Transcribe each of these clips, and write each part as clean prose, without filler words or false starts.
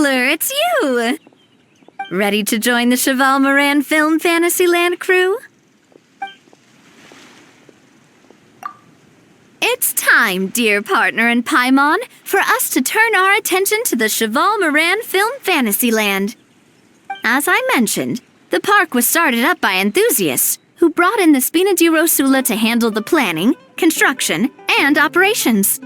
Traveler, it's you! Ready to join the Chevальmariin Film Fantasyland crew? It's time, dear partner and Paimon, for us to turn our attention to the Chevальmariin Film Fantasyland. As I mentioned, the park was started up by enthusiasts who brought in the Spina di Rosula to handle the planning, construction, and operations.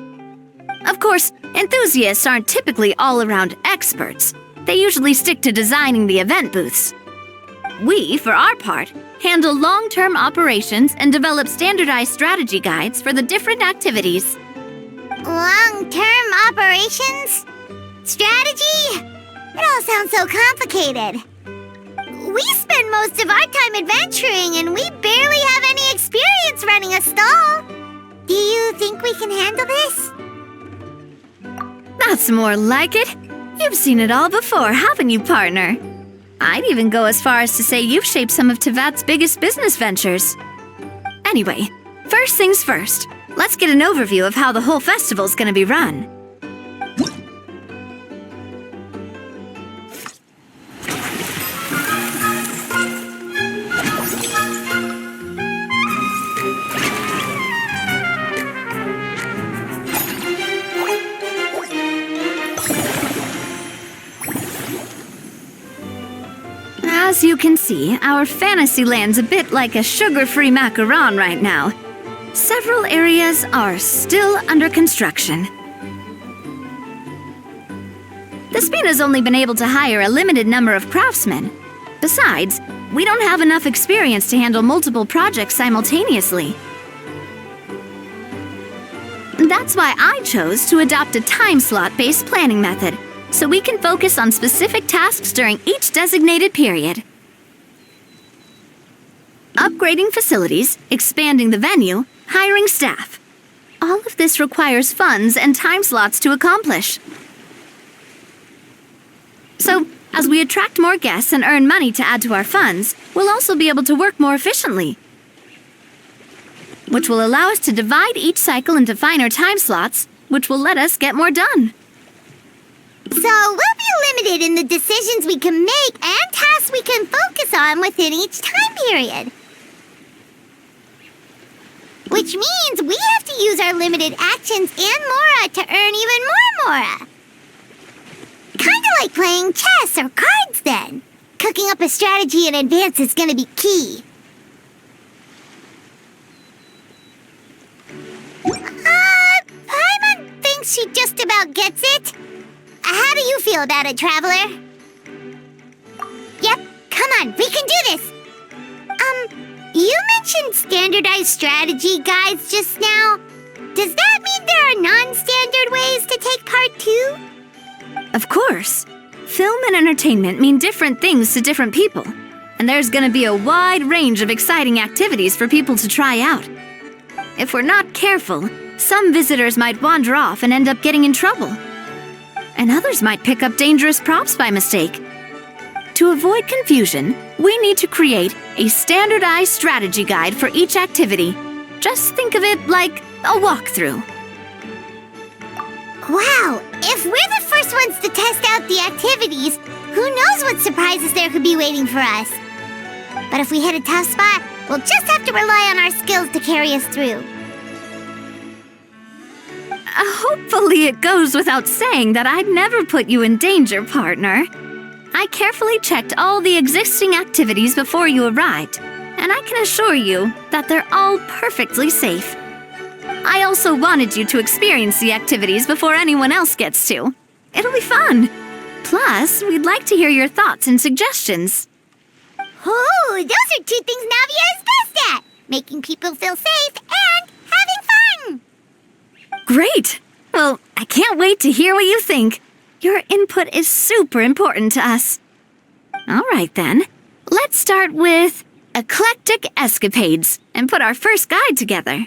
Of course, enthusiasts aren't typically all-around experts. They usually stick to designing the event booths. We, for our part, handle long-term operations and develop standardized strategy guides for the different activities. Long-term operations? Strategy? It all sounds so complicated. We spend most of our time adventuring and we barely have any experience running a stall. Do you think we can handle this? That's more like it. You've seen it all before, haven't you, partner? I'd even go as far as to say you've shaped some of Teyvat's biggest business ventures. Anyway, first things first. Let's get an overview of how the whole festival's gonna be run. As you can see, our Fantasyland's a bit like a sugar-free macaron right now. Several areas are still under construction. The Spina's only been able to hire a limited number of craftsmen. Besides, we don't have enough experience to handle multiple projects simultaneously. That's why I chose to adopt a time slot-based planning method, so we can focus on specific tasks during each designated period. Upgrading facilities, expanding the venue, hiring staff. All of this requires funds and time slots to accomplish. So, as we attract more guests and earn money to add to our funds, we'll also be able to work more efficiently, which will allow us to divide each cycle into finer time slots, which will let us get more done. So we'll be limited in the decisions we can make and tasks we can focus on within each time period. Which means we have to use our limited actions and Mora to earn even more Mora. Kinda like playing chess or cards then. Cooking up a strategy in advance is gonna be key. Paimon thinks she just about gets it. How do you feel about it, Traveler? Yep, come on, we can do this! You mentioned standardized strategy guides just now. Does that mean there are non-standard ways to take part too? Of course. Film and entertainment mean different things to different people, and there's gonna be a wide range of exciting activities for people to try out. If we're not careful, some visitors might wander off and end up getting in trouble. And others might pick up dangerous props by mistake. To avoid confusion, we need to create a standardized strategy guide for each activity. Just think of it like a walkthrough. Wow, if we're the first ones to test out the activities, who knows what surprises there could be waiting for us. But if we hit a tough spot, we'll just have to rely on our skills to carry us through. Hopefully it goes without saying that I'd never put you in danger, partner. I carefully checked all the existing activities before you arrived, and I can assure you that they're all perfectly safe. I also wanted you to experience the activities before anyone else gets to. It'll be fun. Plus, we'd like to hear your thoughts and suggestions. Oh, those are two things Navia is best at! Making people feel safe and having fun! Great! Well, I can't wait to hear what you think. Your input is super important to us. All right then, let's start with eclectic escapades and put our first guide together.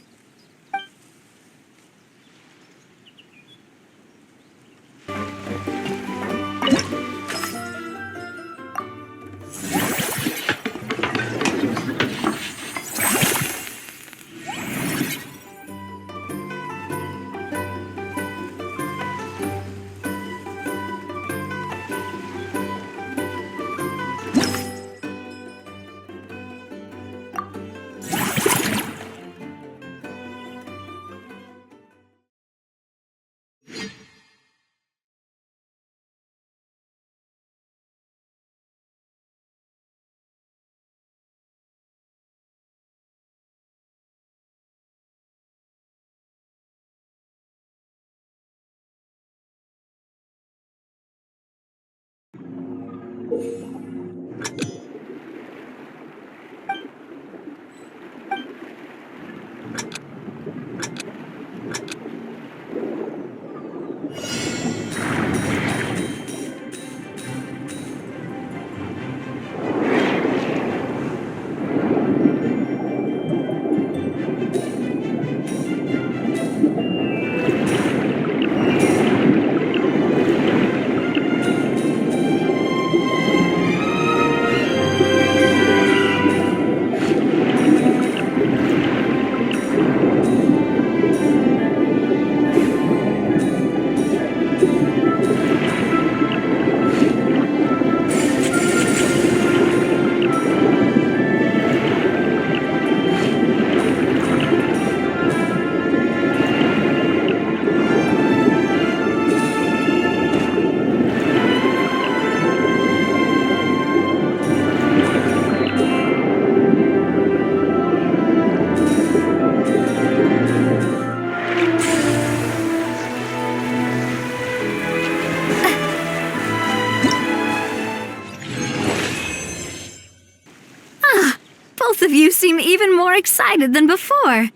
Both of you seem even more excited than before.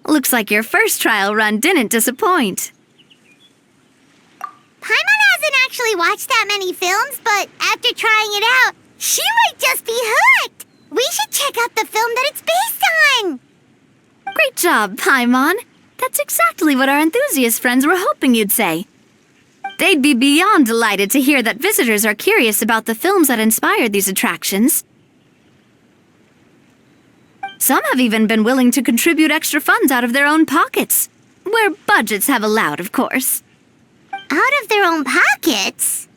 Looks like your first trial run didn't disappoint. Paimon hasn't actually watched that many films, but after trying it out, she might just be hooked! We should check out the film that it's based on! Great job, Paimon. That's exactly what our enthusiast friends were hoping you'd say. They'd be beyond delighted to hear that visitors are curious about the films that inspired these attractions. Some have even been willing to contribute extra funds out of their own pockets. Where budgets have allowed, of course. Out of their own pockets?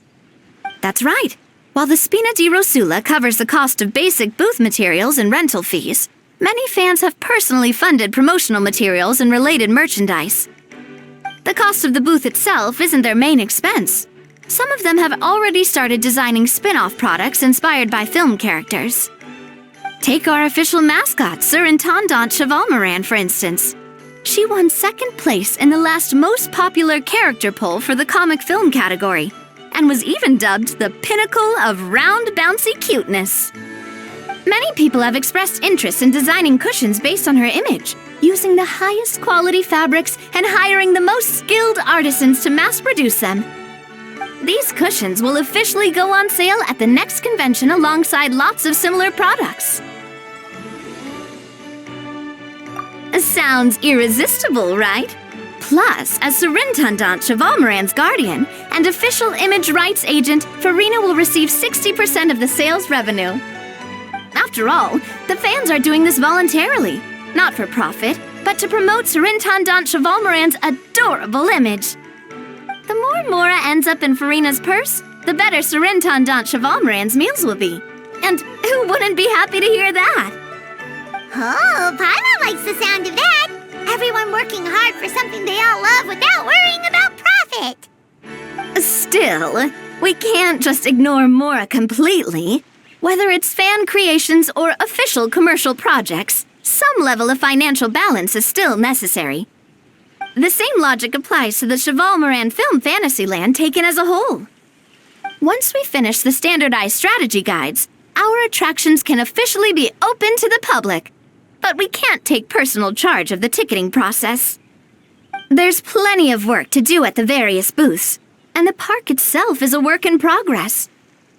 That's right. While the Spina di Rosula covers the cost of basic booth materials and rental fees, many fans have personally funded promotional materials and related merchandise. The cost of the booth itself isn't their main expense. Some of them have already started designing spin-off products inspired by film characters. Take our official mascot, Surintendant Chevalier, for instance. She won second place in the last most popular character poll for the comic film category, and was even dubbed the pinnacle of round bouncy cuteness. Many people have expressed interest in designing cushions based on her image, using the highest quality fabrics and hiring the most skilled artisans to mass produce them. These cushions will officially go on sale at the next convention alongside lots of similar products. Sounds irresistible, right? Plus, as Surintendant Chevalier guardian and official image rights agent, Farina will receive 60% of the sales revenue. After all, the fans are doing this voluntarily, not for profit, but to promote Surintendant Chevalier's adorable image. The more Mora ends up in Farina's purse, the better Surintendant Chevalier's meals will be. And who wouldn't be happy to hear that? Oh, Paimon likes the sound of that! Everyone working hard for something they all love without worrying about profit! Still, we can't just ignore Mora completely. Whether it's fan creations or official commercial projects, some level of financial balance is still necessary. The same logic applies to the Chevalier Film Fantasyland taken as a whole. Once we finish the standardized strategy guides, our attractions can officially be open to the public. But we can't take personal charge of the ticketing process. There's plenty of work to do at the various booths, and the park itself is a work in progress.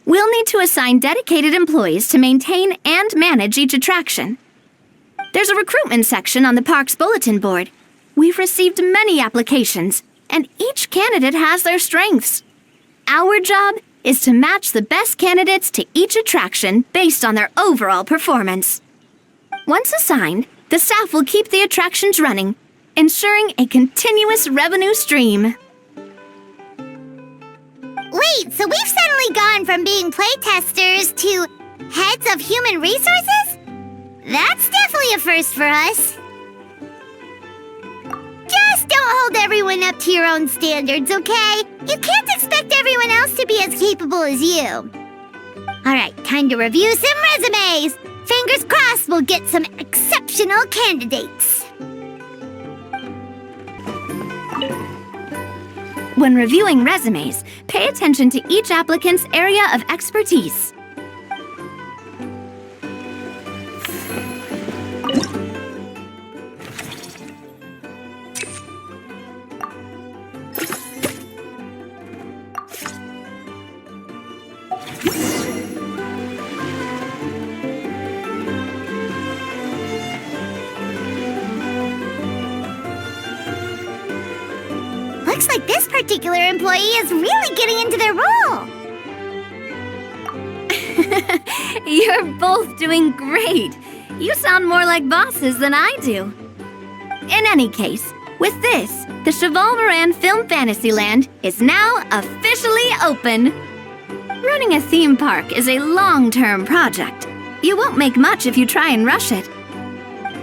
We'll need to assign dedicated employees to maintain and manage each attraction. There's a recruitment section on the park's bulletin board. We've received many applications, and each candidate has their strengths. Our job is to match the best candidates to each attraction based on their overall performance. Once assigned, the staff will keep the attractions running, ensuring a continuous revenue stream. Wait, so we've suddenly gone from being playtesters to heads of human resources? That's definitely a first for us. Just don't hold everyone up to your own standards, okay? You can't expect everyone else to be as capable as you. Alright, time to review some resumes. Fingers crossed we'll get some exceptional candidates. when reviewing resumes, pay attention to each applicant's area of expertise. Looks like this particular employee is really getting into their role. You're both doing great. You sound more like bosses than I do. In any case, with this, the Chevальmarin Film Fantasyland is now officially open. Running a theme park is a long-term project. You won't make much if you try and rush it.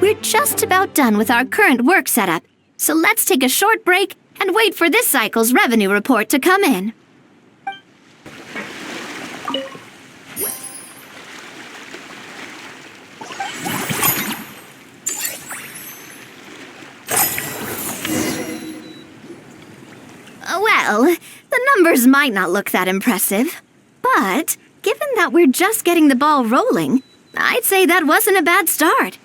We're just about done with our current work setup, so let's take a short break and wait for this cycle's revenue report to come in. Well, the numbers might not look that impressive, but given that we're just getting the ball rolling, I'd say that wasn't a bad start.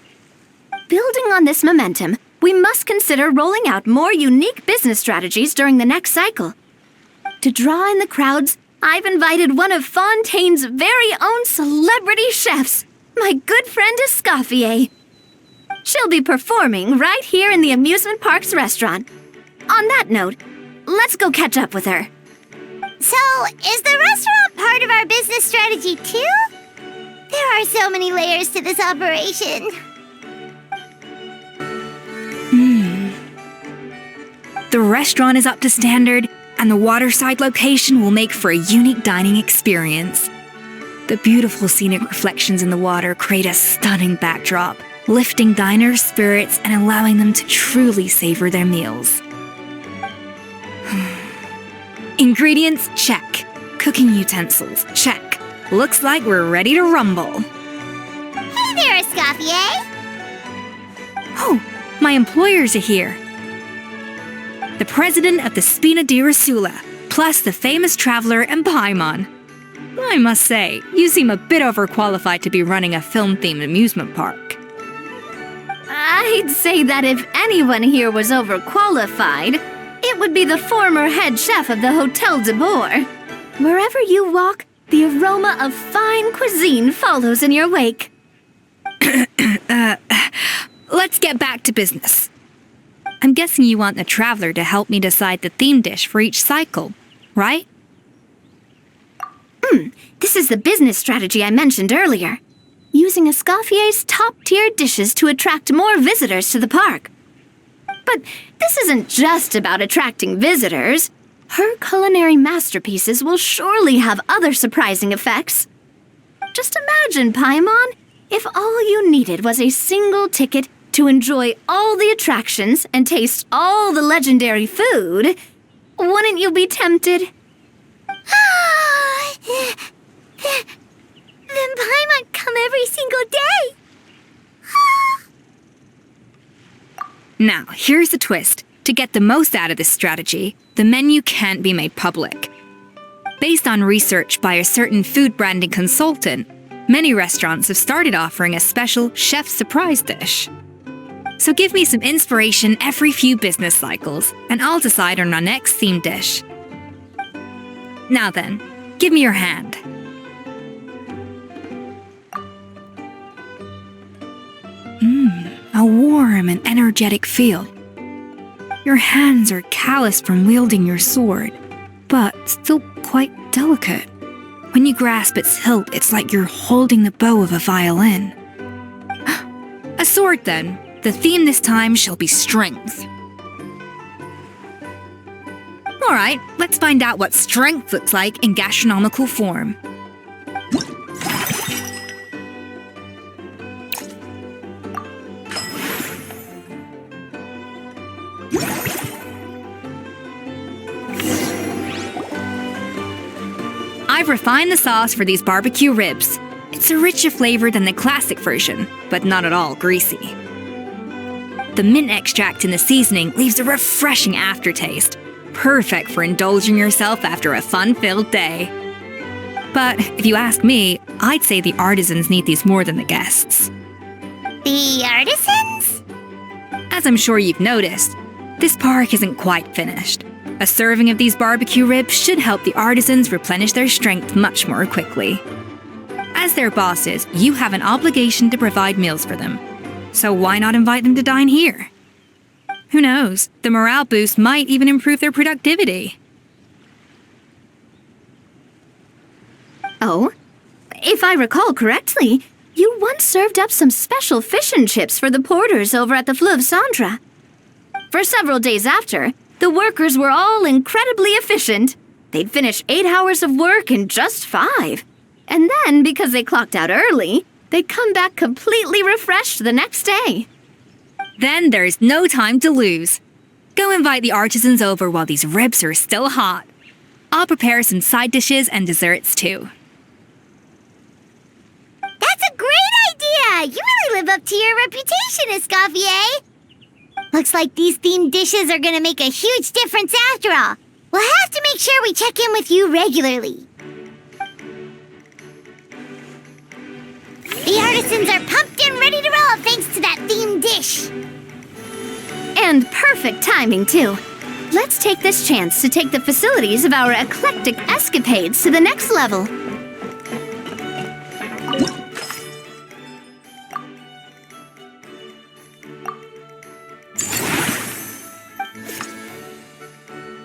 Building on this momentum, we must consider rolling out more unique business strategies during the next cycle. To draw in the crowds, I've invited one of Fontaine's very own celebrity chefs, my good friend Escoffier. She'll be performing right here in the amusement park's restaurant. On that note, let's go catch up with her. So, is the restaurant part of our business strategy too? There are so many layers to this operation. The restaurant is up to standard, and the waterside location will make for a unique dining experience. The beautiful scenic reflections in the water create a stunning backdrop, lifting diners' spirits and allowing them to truly savor their meals. Ingredients, check. Cooking utensils, check. Looks like we're ready to rumble. Hey there, Escoffier! Oh, my employers are here. The president of the Spina di Rasula, plus the famous traveler and Paimon. I must say, you seem a bit overqualified to be running a film-themed amusement park. I'd say that if anyone here was overqualified, it would be the former head chef of the Hotel de Boer. Wherever you walk, the aroma of fine cuisine follows in your wake. Let's get back to business. I'm guessing you want the traveler to help me decide the theme dish for each cycle, right? This is the business strategy I mentioned earlier. Using Escoffier's top-tier dishes to attract more visitors to the park. But this isn't just about attracting visitors. Her culinary masterpieces will surely have other surprising effects. Just imagine, Paimon, if all you needed was a single ticket to enjoy all the attractions and taste all the legendary food. Wouldn't you be tempted? Then Paimon come every single day! Now, here's the twist. To get the most out of this strategy, the menu can't be made public. Based on research by a certain food branding consultant, many restaurants have started offering a special chef surprise dish. So give me some inspiration every few business cycles, and I'll decide on our next theme dish. Now then, give me your hand. A warm and energetic feel. Your hands are calloused from wielding your sword, but still quite delicate. When you grasp its hilt, it's like you're holding the bow of a violin. A sword, then. The theme this time shall be strength. Alright, let's find out what strength looks like in gastronomical form. I've refined the sauce for these barbecue ribs. It's a richer flavor than the classic version, but not at all greasy. The mint extract in the seasoning leaves a refreshing aftertaste, perfect for indulging yourself after a fun-filled day. But if you ask me, I'd say the artisans need these more than the guests. The artisans? As I'm sure you've noticed, this park isn't quite finished. A serving of these barbecue ribs should help the artisans replenish their strength much more quickly. As their bosses, you have an obligation to provide meals for them. So why not invite them to dine here? Who knows, the morale boost might even improve their productivity. Oh, if I recall correctly, you once served up some special fish and chips for the porters over at the Fleuve Cendra. For several days after, the workers were all incredibly efficient. They'd finish 8 hours of work in just 5. And then, because they clocked out early, they'd come back completely refreshed the next day. Then there's no time to lose. Go invite the artisans over while these ribs are still hot. I'll prepare some side dishes and desserts too. That's a great idea! You really live up to your reputation, Escoffier! Looks like these themed dishes are gonna make a huge difference after all. We'll have to make sure we check in with you regularly. The artisans are pumped and ready to roll thanks to that themed dish. And perfect timing, too. Let's take this chance to take the facilities of our eclectic escapades to the next level.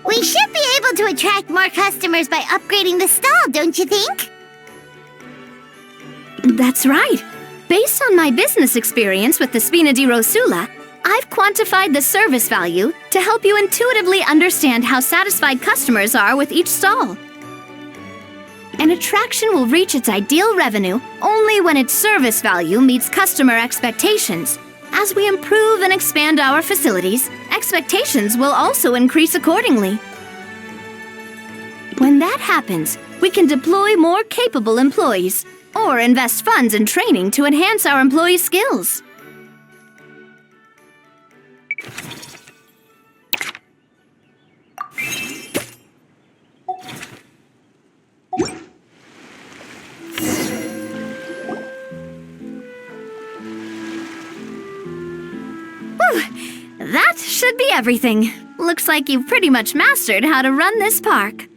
We should be able to attract more customers by upgrading the stall, don't you think? That's right. Based on my business experience with the Spina di Rosula, I've quantified the service value to help you intuitively understand how satisfied customers are with each stall. An attraction will reach its ideal revenue only when its service value meets customer expectations. As we improve and expand our facilities, expectations will also increase accordingly. When that happens, we can deploy more capable employees or invest funds in training to enhance our employees' skills. That should be everything. Looks like you've pretty much mastered how to run this park.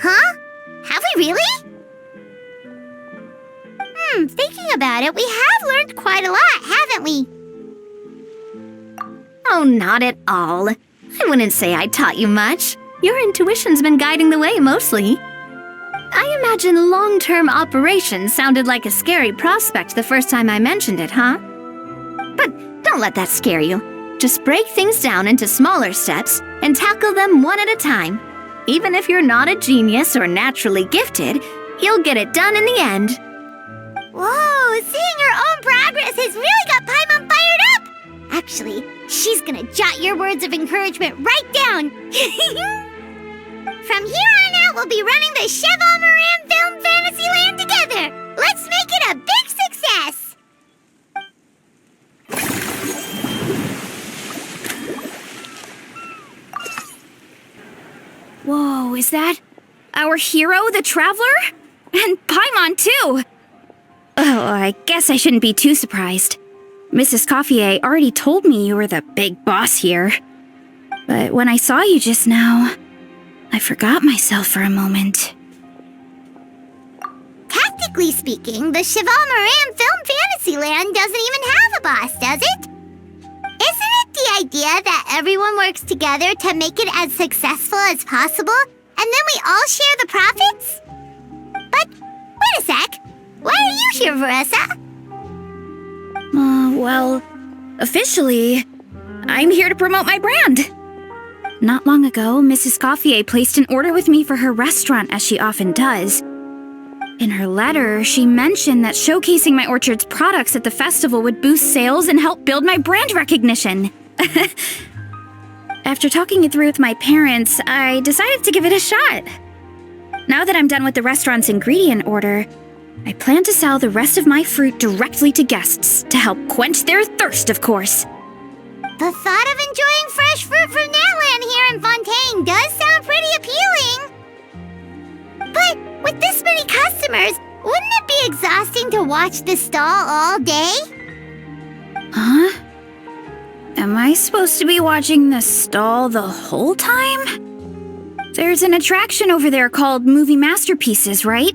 Huh? Have we really? Thinking about it, we have learned quite a lot, haven't we? Oh, not at all. I wouldn't say I taught you much. Your intuition's been guiding the way mostly. I imagine long-term operations sounded like a scary prospect the first time I mentioned it, huh? But don't let that scare you. Just break things down into smaller steps and tackle them one at a time. Even if you're not a genius or naturally gifted, you'll get it done in the end. Whoa, seeing her own progress has really got Paimon fired up! Actually, she's gonna jot your words of encouragement right down. From here on out, we'll be running the Chevальmarin Film Fantasyland together. Let's make it a big success! Whoa, is that our hero, the Traveler? And Paimon, too! Oh, I guess I shouldn't be too surprised. Mrs. Coffier already told me you were the big boss here. But when I saw you just now, I forgot myself for a moment. Tactically speaking, the Chevальmarin Film Fantasyland doesn't even have a boss, does it? Isn't it the idea that everyone works together to make it as successful as possible, and then we all share the profits? But, wait a sec. Why are you here, Veressa? Well, officially, I'm here to promote my brand. Not long ago, Mrs. Coffier placed an order with me for her restaurant, as she often does. In her letter, she mentioned that showcasing my orchard's products at the festival would boost sales and help build my brand recognition. After talking it through with my parents, I decided to give it a shot. Now that I'm done with the restaurant's ingredient order, I plan to sell the rest of my fruit directly to guests to help quench their thirst, of course. The thought of enjoying fresh fruit from that land one here in Fontaine does sound pretty appealing. But with this many customers, wouldn't it be exhausting to watch the stall all day? Huh? Am I supposed to be watching the stall the whole time? There's an attraction over there called Movie Masterpieces, right?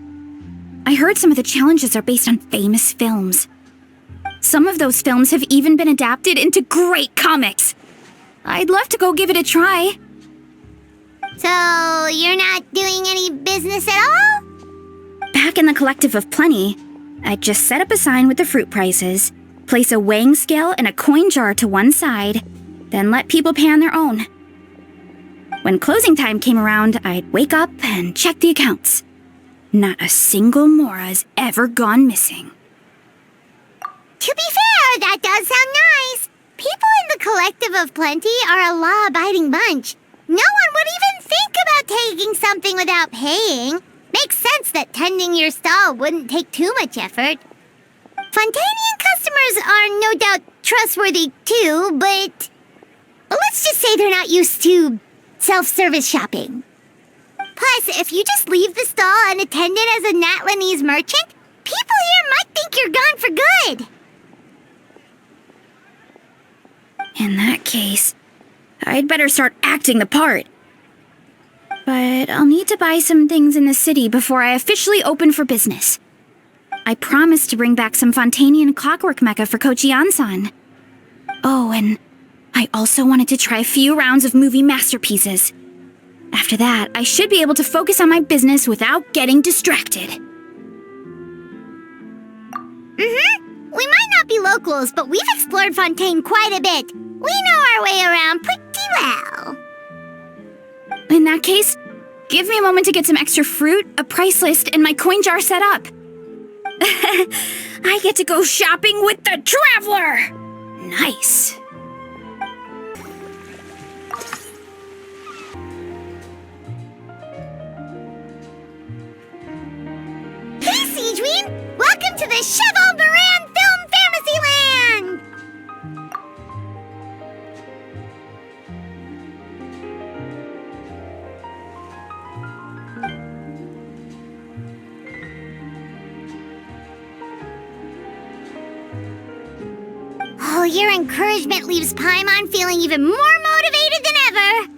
I heard some of the challenges are based on famous films. Some of those films have even been adapted into great comics. I'd love to go give it a try. So, you're not doing any business at all? Back in the Collective of Plenty, I'd just set up a sign with the fruit prices, place a weighing scale and a coin jar to one side, then let people pay on their own. When closing time came around, I'd wake up and check the accounts. Not a single Mora's ever gone missing. To be fair, that does sound nice. People in the Collective of Plenty are a law-abiding bunch. No one would even think about taking something without paying. Makes sense that tending your stall wouldn't take too much effort. Fontainian customers are no doubt trustworthy too, but let's just say they're not used to self-service shopping. Plus, if you just leave the stall unattended as a Natlanese merchant, people here might think you're gone for good. In that case, I'd better start acting the part. But I'll need to buy some things in the city before I officially open for business. I promised to bring back some Fontainian clockwork mecha for Kochi-san. Oh, and I also wanted to try a few rounds of movie masterpieces. After that, I should be able to focus on my business without getting distracted. We might not be locals, but we've explored Fontaine quite a bit. We know our way around pretty well. In that case, give me a moment to get some extra fruit, a price list, and my coin jar set up. I get to go shopping with the Traveler! Nice. Hey, Siegeween! Welcome to the Chevальmarין Film Fantasyland! Oh, your encouragement leaves Paimon feeling even more motivated than ever.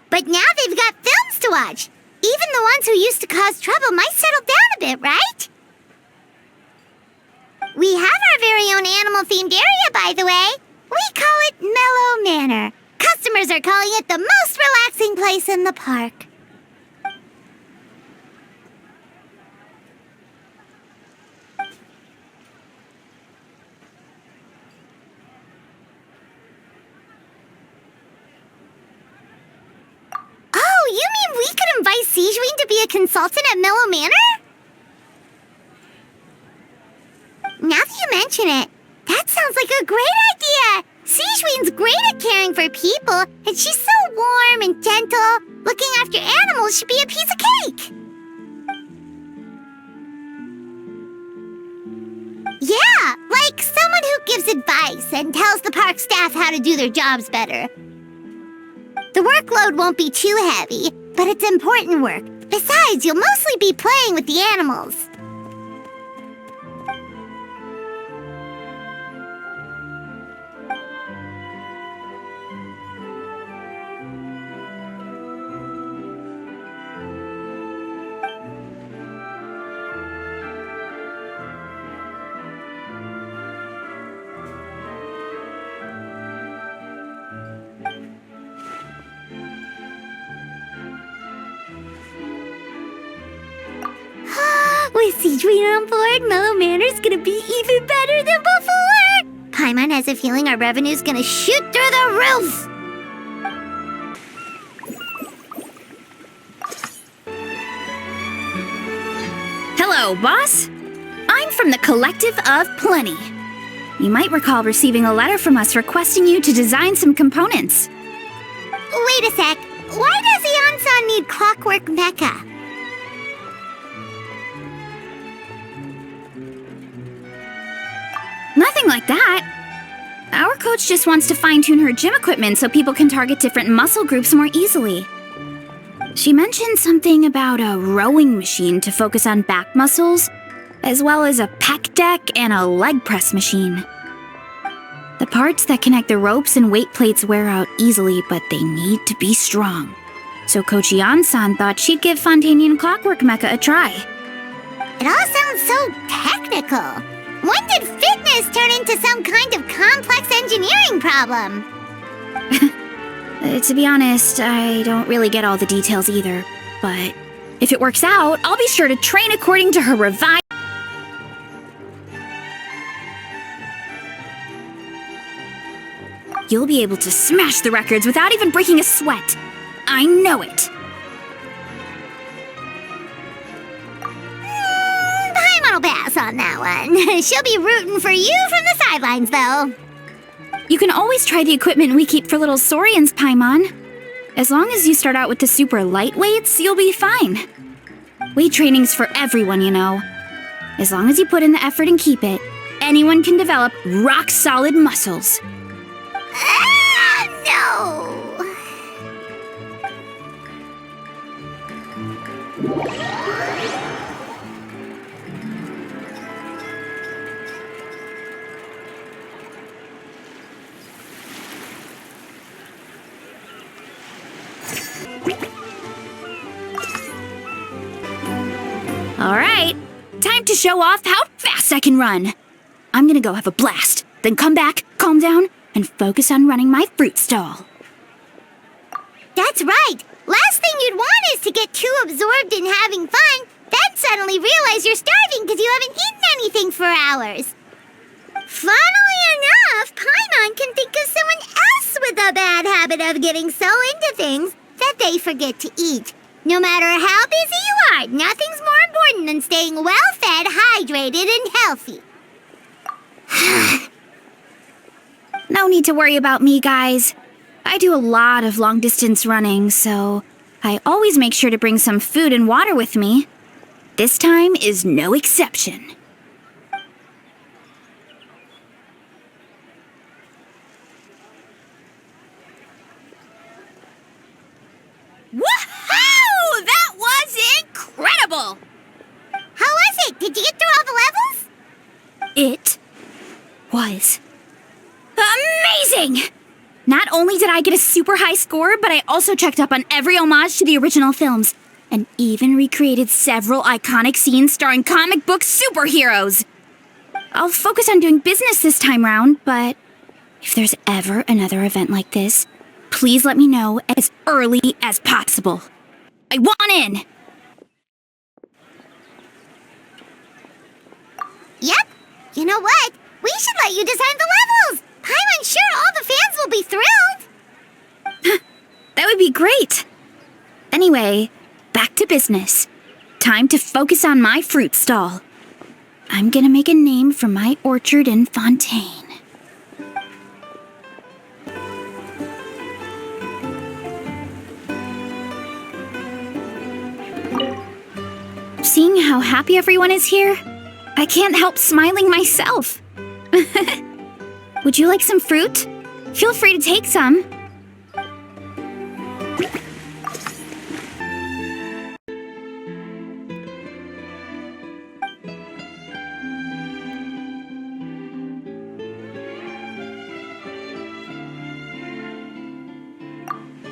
But now they've got films to watch. Even the ones who used to cause trouble might settle down a bit, right? We have our very own animal-themed area, by the way. We call it Mellow Manor. Customers are calling it the most relaxing place in the park. Oh, you mean we could invite Siegeween to be a consultant at Mellow Manor? Now that you mention it, that sounds like a great idea! Siegeween's great at caring for people, and she's so warm and gentle. Looking after animals should be a piece of cake! Yeah, like someone who gives advice and tells the park staff how to do their jobs better. The workload won't be too heavy, but it's important work. Besides, you'll mostly be playing with the animals. With Citron on board, Mellow Manor's gonna be even better than before! Paimon has a feeling our revenue's gonna shoot through the roof! Hello, boss. I'm from the Collective of Plenty. You might recall receiving a letter from us requesting you to design some components. Wait a sec. Why does Ion-san need clockwork mecha? Nothing like that. Our coach just wants to fine-tune her gym equipment so people can target different muscle groups more easily. She mentioned something about a rowing machine to focus on back muscles, as well as a pec deck and a leg press machine. The parts that connect the ropes and weight plates wear out easily, but they need to be strong. So Coach Ion-san thought she'd give Fontanian Clockwork Mecha a try. It all sounds so technical. When did fitness turn into some kind of complex engineering problem? To be honest, I don't really get all the details either. But if it works out, I'll be sure to train according to her revised... You'll be able to smash the records without even breaking a sweat. I know it. Paimon will pass on that one. She'll be rooting for you from the sidelines, though. You can always try the equipment we keep for little Saurians, Paimon. As long as you start out with the super lightweights, you'll be fine. Weight training's for everyone, you know. As long as you put in the effort and keep it, anyone can develop rock-solid muscles. No! All right, time to show off how fast I can run. I'm gonna go have a blast, then come back, calm down, and focus on running my fruit stall. That's right! Last thing you'd want is to get too absorbed in having fun, then suddenly realize you're starving because you haven't eaten anything for hours. Funnily enough, Paimon can think of someone else with a bad habit of getting so into things that they forget to eat. No matter how busy you are, nothing's more important than staying well-fed, hydrated, and healthy. No need to worry about me, guys. I do a lot of long-distance running, so I always make sure to bring some food and water with me. This time is no exception. Woohoo! That was incredible! How was it? Did you get through all the levels? It was amazing! Not only did I get a super high score, but I also checked up on every homage to the original films, and even recreated several iconic scenes starring comic book superheroes. I'll focus on doing business this time round, but if there's ever another event like this, please let me know as early as possible. I want in! Yep. You know what? We should let you design the levels! I'm sure all the fans will be thrilled! That would be great! Anyway, back to business. Time to focus on my fruit stall. I'm gonna make a name for my orchard in Fontaine. Seeing how happy everyone is here, I can't help smiling myself. Would you like some fruit? Feel free to take some.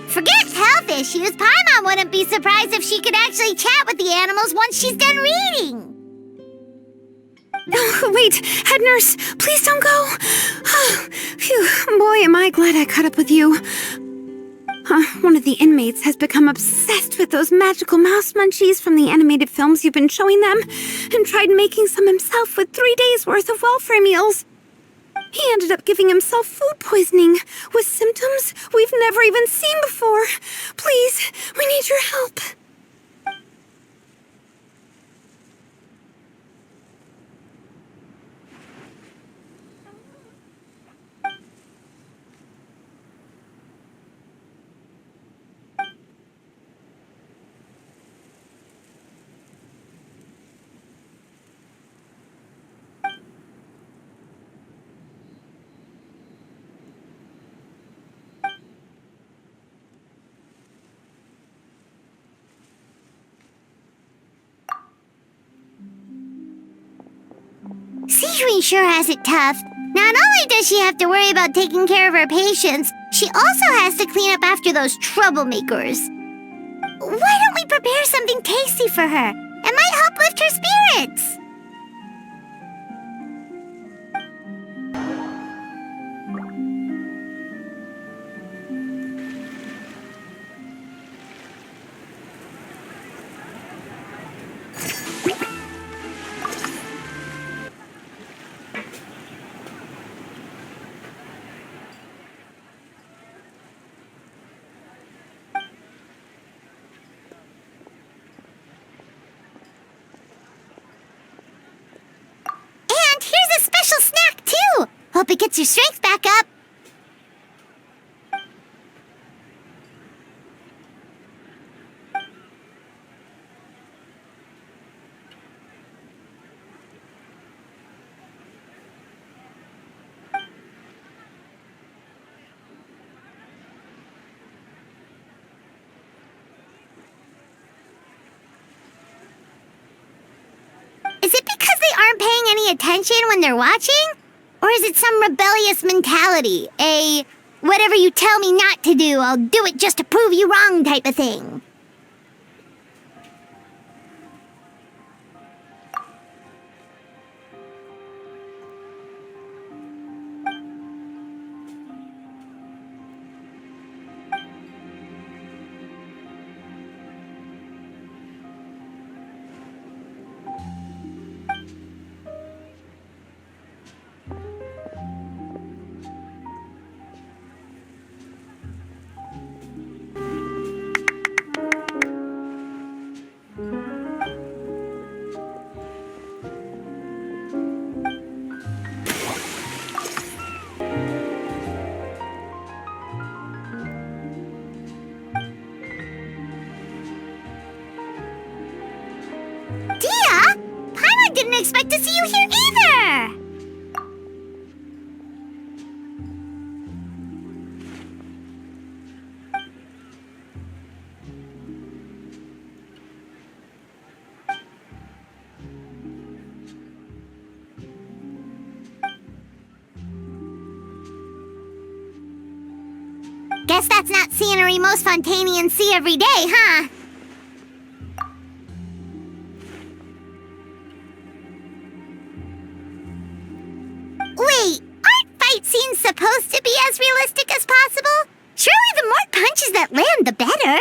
Forget health issues. Paimon wouldn't be surprised if she could actually chat with the animals once she's done reading. Wait, head nurse, please don't go. Phew, boy, am I glad I caught up with you. One of the inmates has become obsessed with those magical mouse munchies from the animated films you've been showing them, and tried making some himself with 3 days' worth of welfare meals. He ended up giving himself food poisoning with symptoms we've never even seen before. Please, we need your help. Sejuani sure has it tough. Not only does she have to worry about taking care of her patients, she also has to clean up after those troublemakers. Why don't we prepare something tasty for her? It might help lift her spirits. Special snack, too! Hope it gets your strength back up. Is it because they aren't paying any attention when they're watching? Or is it some rebellious mentality? A whatever you tell me not to do, I'll do it just to prove you wrong type of thing? Didn't expect to see you here either! Guess that's not scenery most Fontanians see every day, huh? Wait, aren't fight scenes supposed to be as realistic as possible? Surely the more punches that land, the better.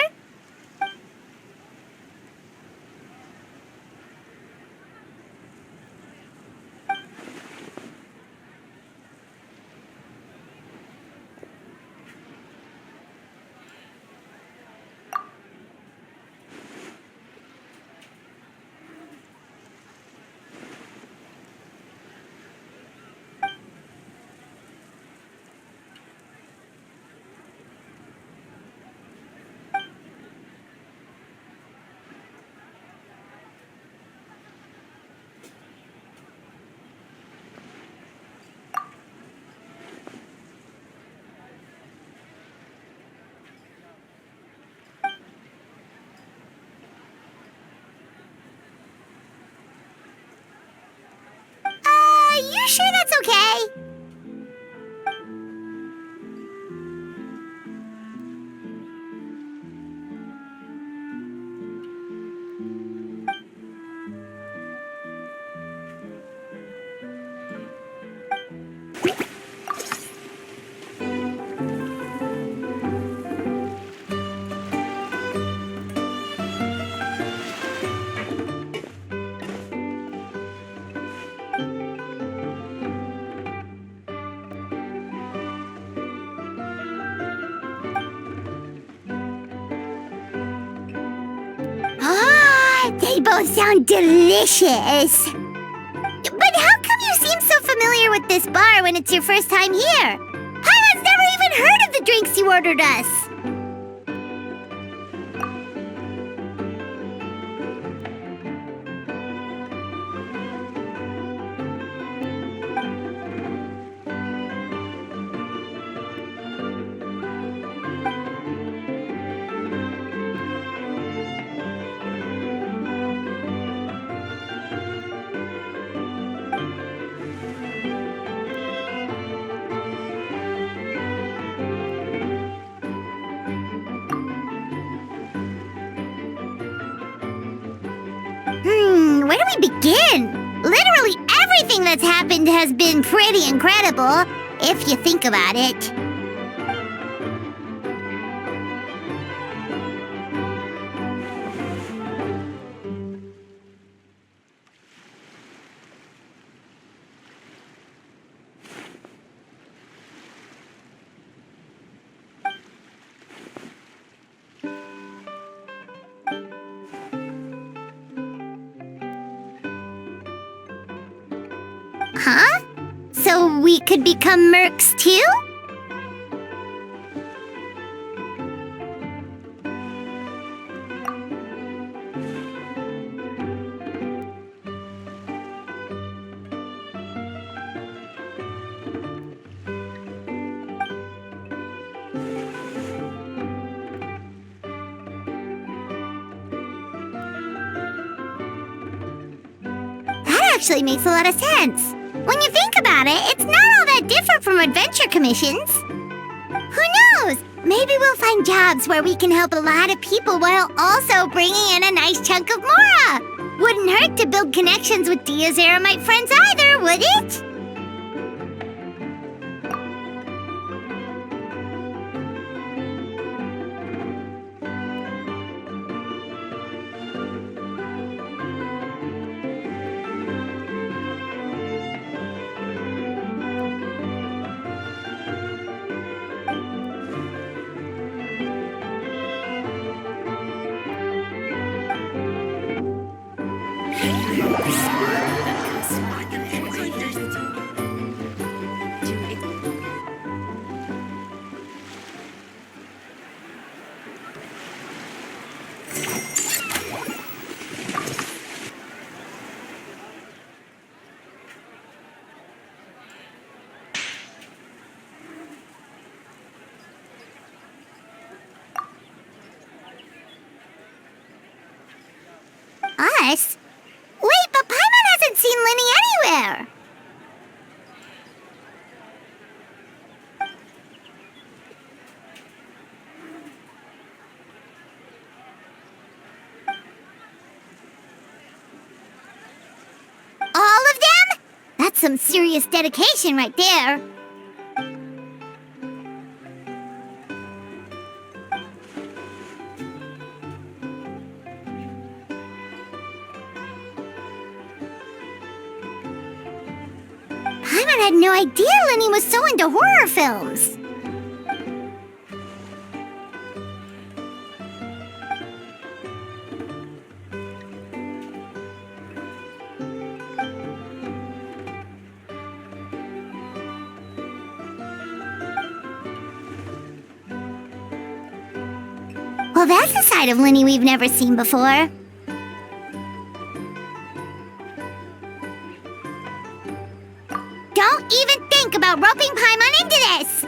They both sound delicious. But how come you seem so familiar with this bar when it's your first time here? Paimon's never even heard of the drinks you ordered us. Where do we begin? Literally everything that's happened has been pretty incredible, if you think about it. Huh? So we could become mercs too? That actually makes a lot of sense. When you think about it, it's not all that different from adventure commissions. Who knows? Maybe we'll find jobs where we can help a lot of people while also bringing in a nice chunk of mora. Wouldn't hurt to build connections with Dia's Eremite friends either, would it? Us? Wait, but Paimon hasn't seen Linny anywhere! All of them? That's some serious dedication right there. I had no idea Linny was so into horror films. Well, that's a side of Linny we've never seen before. Don't even think about roping Paimon into this!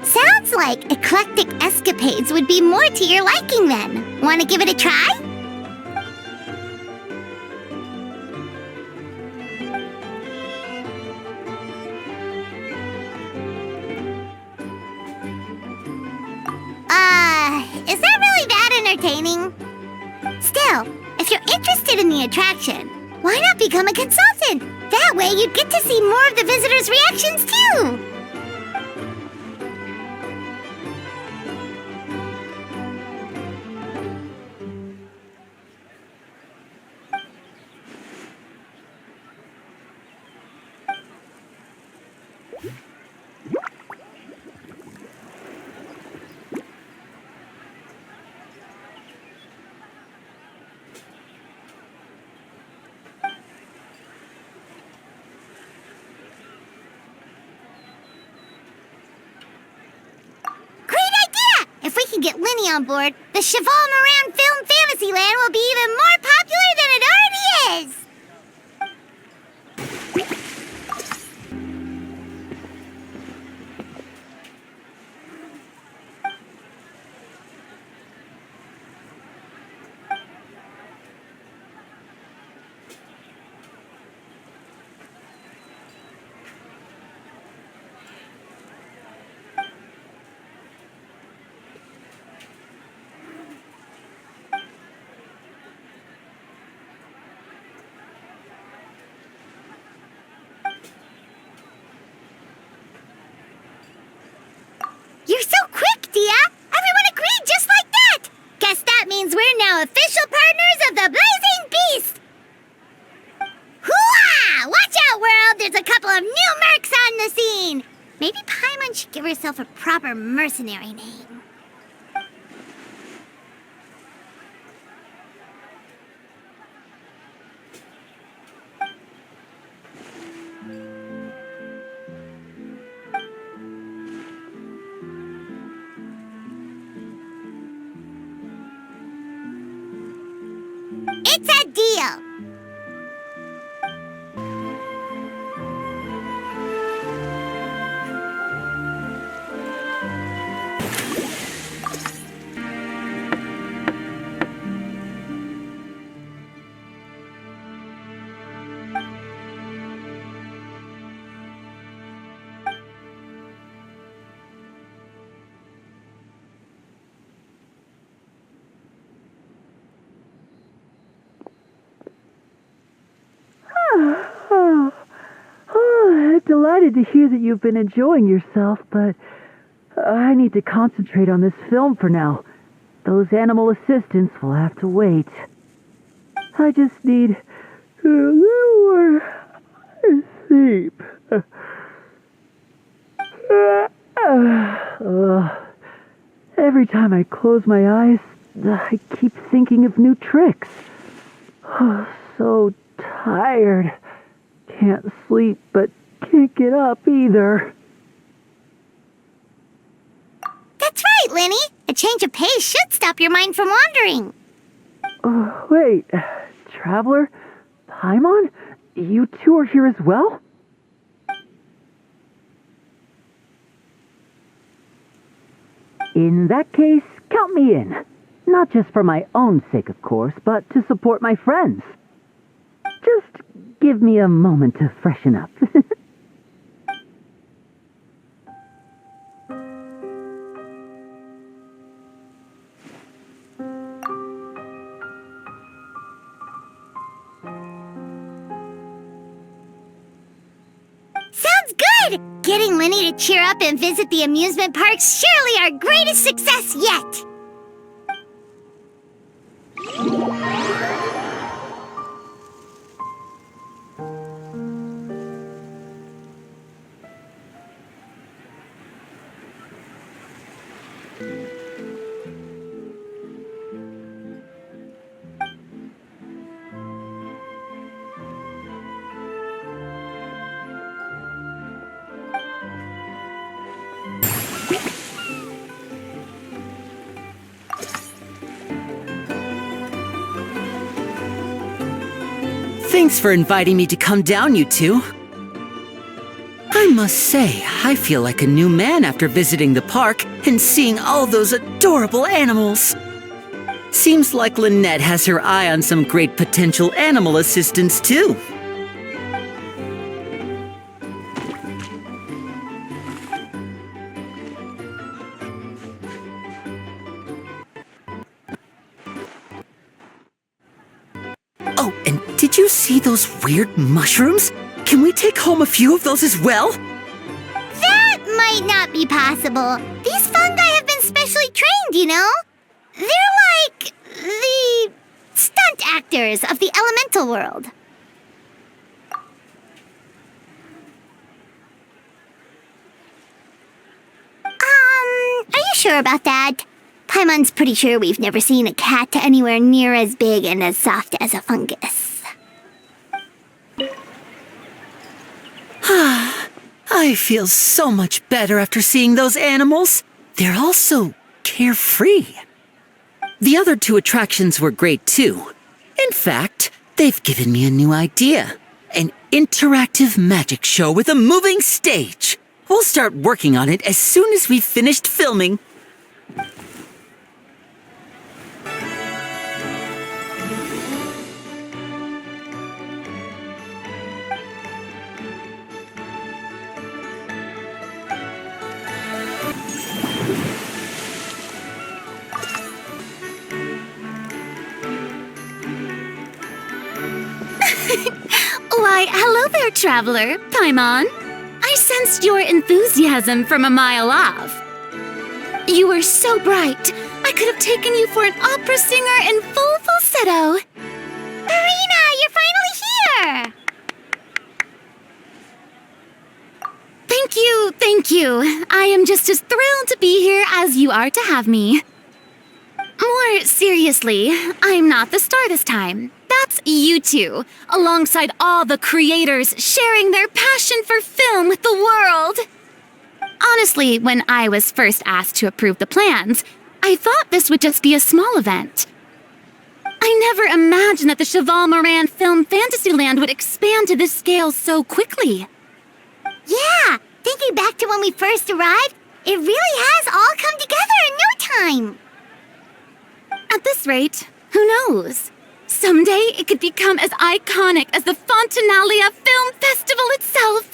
Sounds like eclectic escapades would be more to your liking then. Want to give it a try? Is that really that entertaining? Still, if you're interested in the attraction, why not become a consultant? That way you'd get to see more of the visitors' reactions too! can get Linny on board, the Chevальmarian Film Fantasyland will be even more popular than it already is! You're so quick, Dia! Everyone agreed just like that! Guess that means we're now official partners of the Blazing Beast! Hooah! Watch out, world! There's a couple of new mercs on the scene! Maybe Paimon should give herself a proper mercenary name. It's a deal! Delighted to hear that you've been enjoying yourself, but I need to concentrate on this film for now. Those animal assistants will have to wait. I just need a little more sleep. Every time I close my eyes, I keep thinking of new tricks. So tired. Can't sleep, but can't get up either. That's right, Linny! A change of pace should stop your mind from wandering. Wait, Traveler? Paimon? You two are here as well? In that case, count me in. Not just for my own sake, of course, but to support my friends. Just give me a moment to freshen up. Sounds good! Getting Linny to cheer up and visit the amusement park's surely our greatest success yet! Thanks for inviting me to come down, you two. I must say, I feel like a new man after visiting the park and seeing all those adorable animals. Seems like Lynette has her eye on some great potential animal assistants, too. Oh, and did you see those weird mushrooms? Can we take home a few of those as well? That might not be possible. These fungi have been specially trained, you know? They're like the stunt actors of the elemental world. Are you sure about that? Paimon's pretty sure we've never seen a cat anywhere near as big and as soft as a fungus. I feel so much better after seeing those animals. They're all so carefree. The other two attractions were great too. In fact, they've given me a new idea. An interactive magic show with a moving stage. We'll start working on it as soon as we've finished filming. Why, hello there, traveler, Paimon. I sensed your enthusiasm from a mile off. You were so bright, I could have taken you for an opera singer in full falsetto. Farina, you're finally here! Thank you. I am just as thrilled to be here as you are to have me. More seriously, I'm not the star this time. That's you two, alongside all the creators sharing their passion for film with the world. Honestly, when I was first asked to approve the plans, I thought this would just be a small event. I never imagined that the Chevальmarין Film Fantasyland would expand to this scale so quickly. Yeah, thinking back to when we first arrived, it really has all come together in no time. At this rate, who knows? Someday it could become as iconic as the Fontanalia Film Festival itself.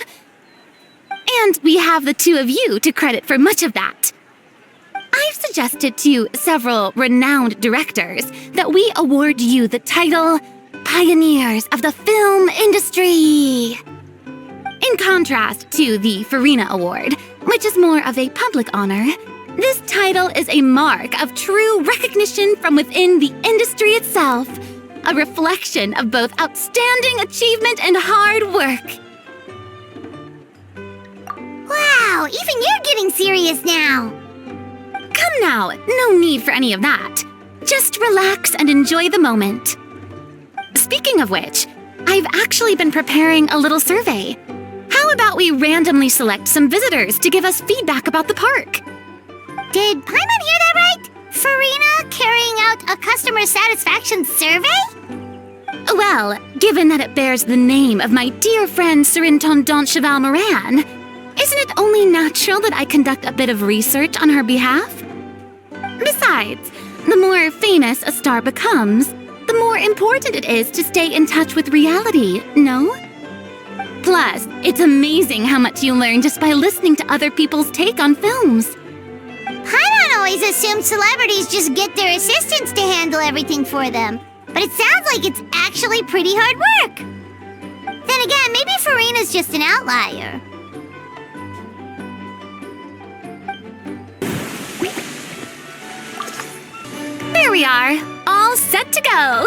And we have the two of you to credit for much of that. I've suggested to several renowned directors that we award you the title Pioneers of the Film Industry. In contrast to the Farina Award, which is more of a public honor, this title is a mark of true recognition from within the industry itself, a reflection of both outstanding achievement and hard work. Wow, even you're getting serious now. Come now, no need for any of that. Just relax and enjoy the moment. Speaking of which, I've actually been preparing a little survey. How about we randomly select some visitors to give us feedback about the park? Did Paimon hear that right? Farina carrying out a customer satisfaction survey? Well, given that it bears the name of my dear friend Surintendant Chevальmarин, isn't it only natural that I conduct a bit of research on her behalf? Besides, the more famous a star becomes, the more important it is to stay in touch with reality, no? Plus, it's amazing how much you learn just by listening to other people's take on films. Paimon always assumed celebrities just get their assistants to handle everything for them. But it sounds like it's actually pretty hard work. Then again, maybe Farina's just an outlier. There we are, all set to go.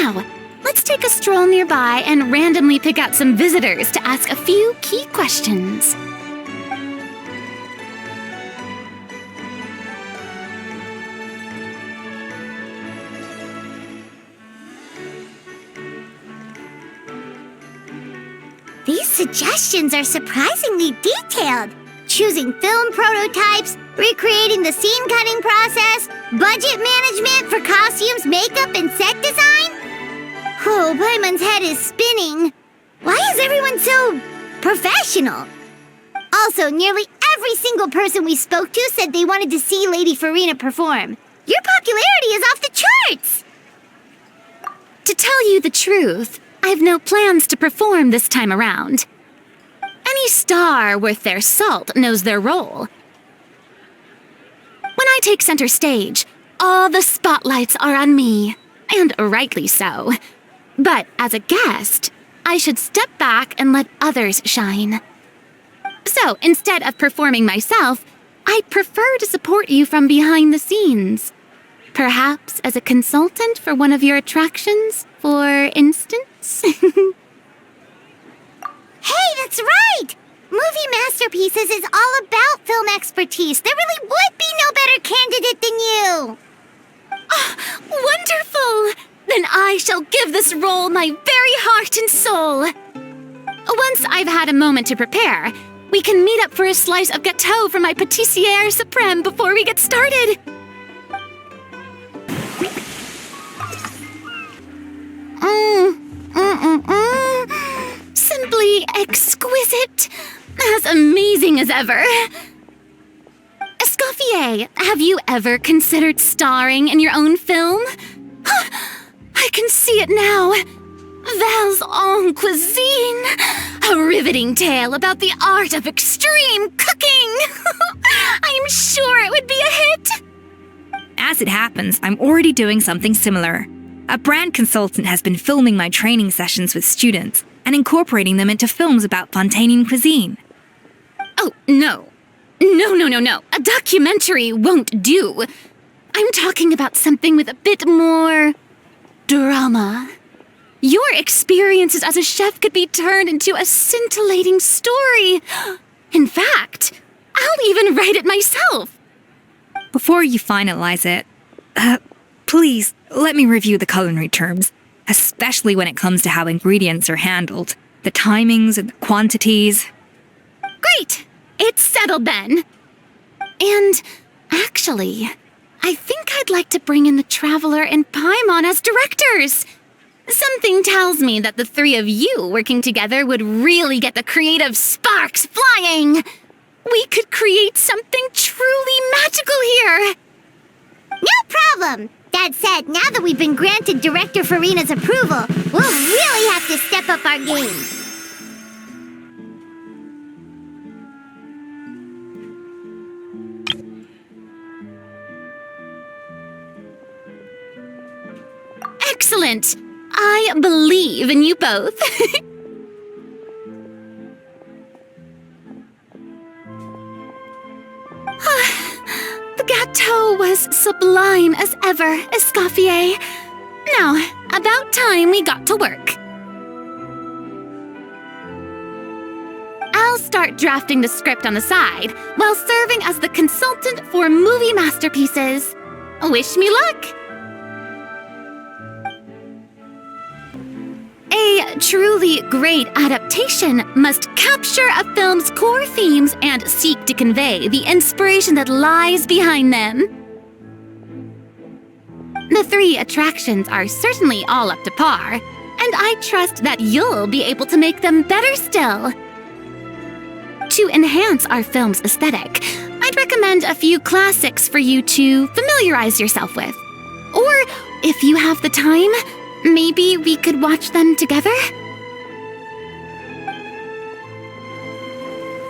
Now, let's take a stroll nearby and randomly pick out some visitors to ask a few key questions. These suggestions are surprisingly detailed. Choosing film prototypes, recreating the scene-cutting process, budget management for costumes, makeup, and set design? Oh, Paimon's head is spinning. Why is everyone so professional? Also, nearly every single person we spoke to said they wanted to see Lady Farina perform. Your popularity is off the charts! To tell you the truth, I've no plans to perform this time around. Any star worth their salt knows their role. When I take center stage, all the spotlights are on me, and rightly so. But as a guest, I should step back and let others shine. So instead of performing myself, I'd prefer to support you from behind the scenes. Perhaps as a consultant for one of your attractions, for instance? Hey, that's right! Movie Masterpieces is all about film expertise. There really would be no better candidate than you! Oh, wonderful! Then I shall give this role my very heart and soul. Once I've had a moment to prepare, We can meet up for a slice of gâteau from my pâtissière suprême before we get started. Simply exquisite. As amazing as ever. Escoffier, have you ever considered starring in your own film? I can see it now. Vals en cuisine. A riveting tale about the art of extreme cooking. I'm sure it would be a hit. As it happens, I'm already doing something similar. A brand consultant has been filming my training sessions with students and incorporating them into films about Fontanian cuisine. Oh, no. No. A documentary won't do. I'm talking about something with a bit more drama. Your experiences as a chef could be turned into a scintillating story. In fact, I'll even write it myself. Before you finalize it, please let me review the culinary terms, especially when it comes to how ingredients are handled, the timings and the quantities. Great! It's settled then. And actually, I think I'd like to bring in the Traveler and Paimon as directors. Something tells me that the three of you working together would really get the creative sparks flying. We could create something truly magical here. No problem. That said, now that we've been granted Director Farina's approval, we'll really have to step up our game. Excellent. I believe in you both. The gâteau was sublime as ever, Escoffier. Now, about time we got to work. I'll start drafting the script on the side while serving as the consultant for movie masterpieces. Wish me luck! A truly great adaptation must capture a film's core themes and seek to convey the inspiration that lies behind them. The three attractions are certainly all up to par, and I trust that you'll be able to make them better still. To enhance our film's aesthetic, I'd recommend a few classics for you to familiarize yourself with. Or, if you have the time, maybe we could watch them together?